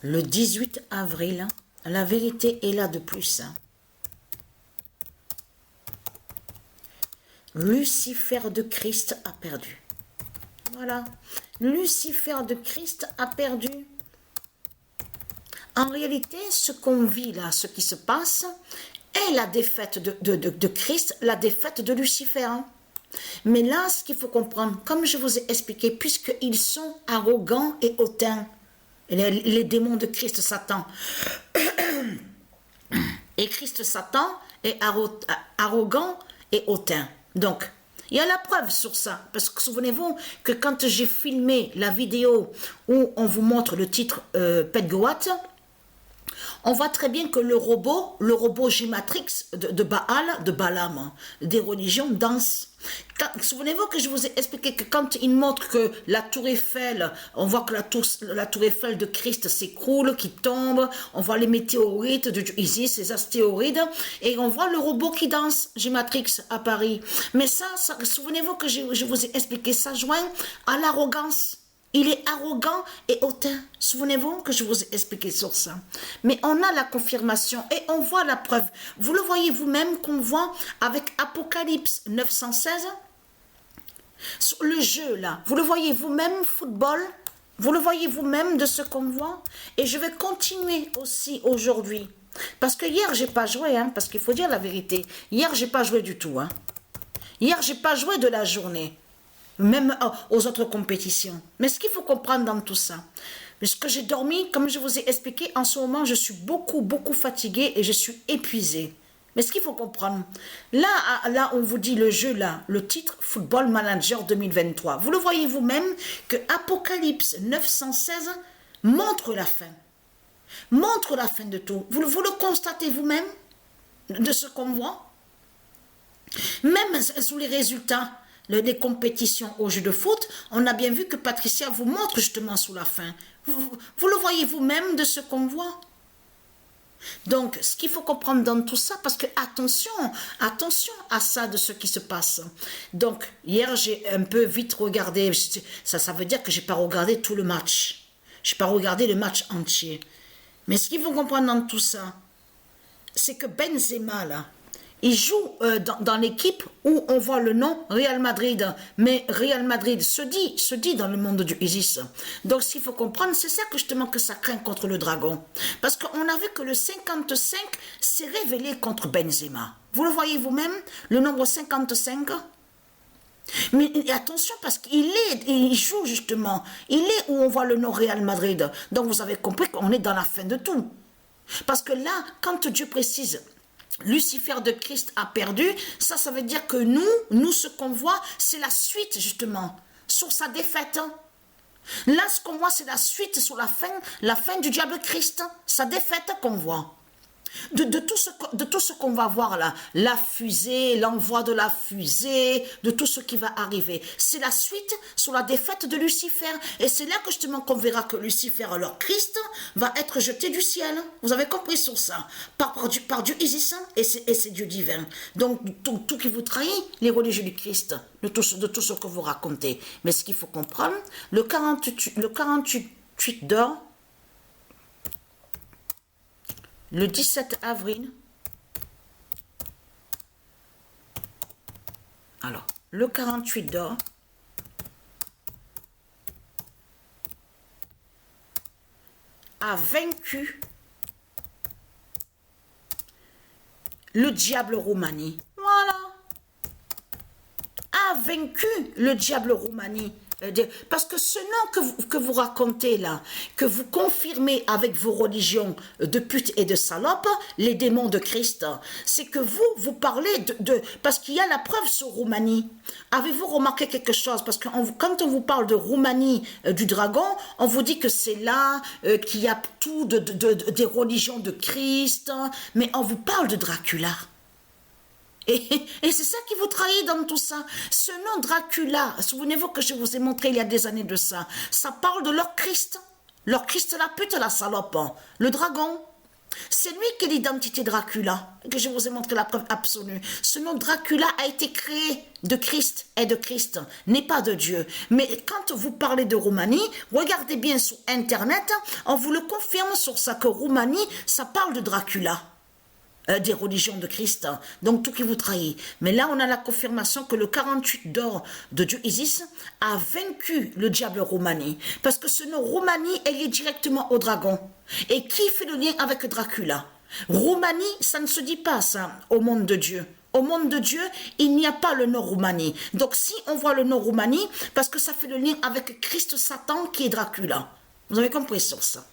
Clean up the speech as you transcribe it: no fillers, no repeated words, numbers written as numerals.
Le 18 avril, la vérité est là de plus. Lucifer de Christ a perdu. Voilà. Lucifer de Christ a perdu. En réalité, ce qu'on vit là, ce qui se passe, est la défaite de Christ, la défaite de Lucifer. Mais là, ce qu'il faut comprendre, comme je vous ai expliqué, puisqu'ils sont arrogants et hautains, les démons de Christ, Satan, et Christ, Satan, est arrogant et hautain. Donc, il y a la preuve sur ça, parce que souvenez-vous que quand j'ai filmé la vidéo où on vous montre le titre Pet-Goat, on voit très bien que le robot G-Matrix de Baal, de Balaam, des religions, danse. Souvenez-vous que je vous ai expliqué que quand il montre que la tour Eiffel, on voit que la tour Eiffel de Christ s'écroule, qui tombe, on voit les météorites de Isis, les astéroïdes, et on voit le robot qui danse, G-Matrix à Paris. Mais ça souvenez-vous que je vous ai expliqué, ça joint à l'arrogance. Il est arrogant et hautain. Souvenez-vous que je vous ai expliqué sur ça. Mais on a la confirmation et on voit la preuve. Vous le voyez vous-même qu'on voit avec Apocalypse 916. Sur le jeu là, vous le voyez vous-même, football. Vous le voyez vous-même de ce qu'on voit. Et je vais continuer aussi aujourd'hui. Parce que hier, j'ai pas joué, hein, parce qu'il faut dire la vérité. Hier, j'ai pas joué du tout. Hein. Hier, j'ai pas joué de la journée. Même aux autres compétitions. Mais ce qu'il faut comprendre dans tout ça, puisque j'ai dormi, comme je vous ai expliqué, en ce moment, je suis beaucoup fatiguée et je suis épuisée. Mais ce qu'il faut comprendre, là, on vous dit le jeu, là, le titre Football Manager 2023. Vous le voyez vous-même que Apocalypse 916 montre la fin. Montre la fin de tout. Vous le constatez vous-même de ce qu'on voit. Même sous les résultats des compétitions au jeu de foot, on a bien vu que Patricia vous montre justement sous la fin. Vous le voyez vous-même de ce qu'on voit. Donc, ce qu'il faut comprendre dans tout ça, parce que attention à ça de ce qui se passe. Donc, hier, j'ai un peu vite regardé, ça veut dire que j'ai pas regardé tout le match. J'ai pas regardé le match entier. Mais ce qu'il faut comprendre dans tout ça, c'est que Benzema, là, il joue dans l'équipe où on voit le nom Real Madrid. Mais Real Madrid se dit dans le monde du Isis. Donc, ce qu'il faut comprendre, c'est ça que justement que ça craint contre le dragon. Parce qu'on a vu que le 55 s'est révélé contre Benzema. Vous le voyez vous-même, le nombre 55. Mais attention, parce qu'il joue justement. Il est où on voit le nom Real Madrid. Donc, vous avez compris qu'on est dans la fin de tout. Parce que là, quand Dieu précise... Lucifer de Christ a perdu, ça veut dire que nous ce qu'on voit, c'est la suite justement, sur sa défaite. Là, ce qu'on voit, c'est la suite sur la fin du diable Christ, sa défaite qu'on voit. De tout ce qu'on va voir là, la fusée, l'envoi de la fusée, de tout ce qui va arriver. C'est la suite sur la défaite de Lucifer. Et c'est là que justement qu'on verra que Lucifer, alors Christ, va être jeté du ciel. Vous avez compris sur ça. Par Dieu Isis et c'est Dieu divin. Donc tout qui vous trahit, les religieux du Christ, de tout ce que vous racontez. Mais ce qu'il faut comprendre, le 48 d'or, le 17 avril, alors, le 48 d'or, a vaincu le diable Roumanie. Voilà. A vaincu le diable Roumanie. Parce que ce nom que vous racontez là, que vous confirmez avec vos religions de pute et de salope, les démons de Christ, c'est que vous parlez parce qu'il y a la preuve sur Roumanie. Avez-vous remarqué quelque chose? Parce que quand on vous parle de Roumanie, du dragon, on vous dit que c'est là qu'il y a tout des religions de Christ, mais on vous parle de Dracula. Et c'est ça qui vous trahit dans tout ça. Ce nom Dracula, souvenez-vous que je vous ai montré il y a des années de ça, ça parle de leur Christ. Leur Christ, la pute, la salope, le dragon. C'est lui qui est l'identité Dracula, que je vous ai montré la preuve absolue. Ce nom Dracula a été créé de Christ et de Christ, n'est pas de Dieu. Mais quand vous parlez de Roumanie, regardez bien sur Internet, on vous le confirme sur ça, que Roumanie, ça parle de Dracula. Des religions de Christ, donc tout qui vous trahit. Mais là, on a la confirmation que le 48 d'or de Dieu Isis a vaincu le diable Roumanie, parce que ce nom Roumanie est lié directement au dragon. Et qui fait le lien avec Dracula? Roumanie, ça ne se dit pas ça au monde de Dieu. Au monde de Dieu, il n'y a pas le nom Roumanie. Donc si on voit le nom Roumanie, parce que ça fait le lien avec Christ Satan qui est Dracula. Vous avez compris sur ça?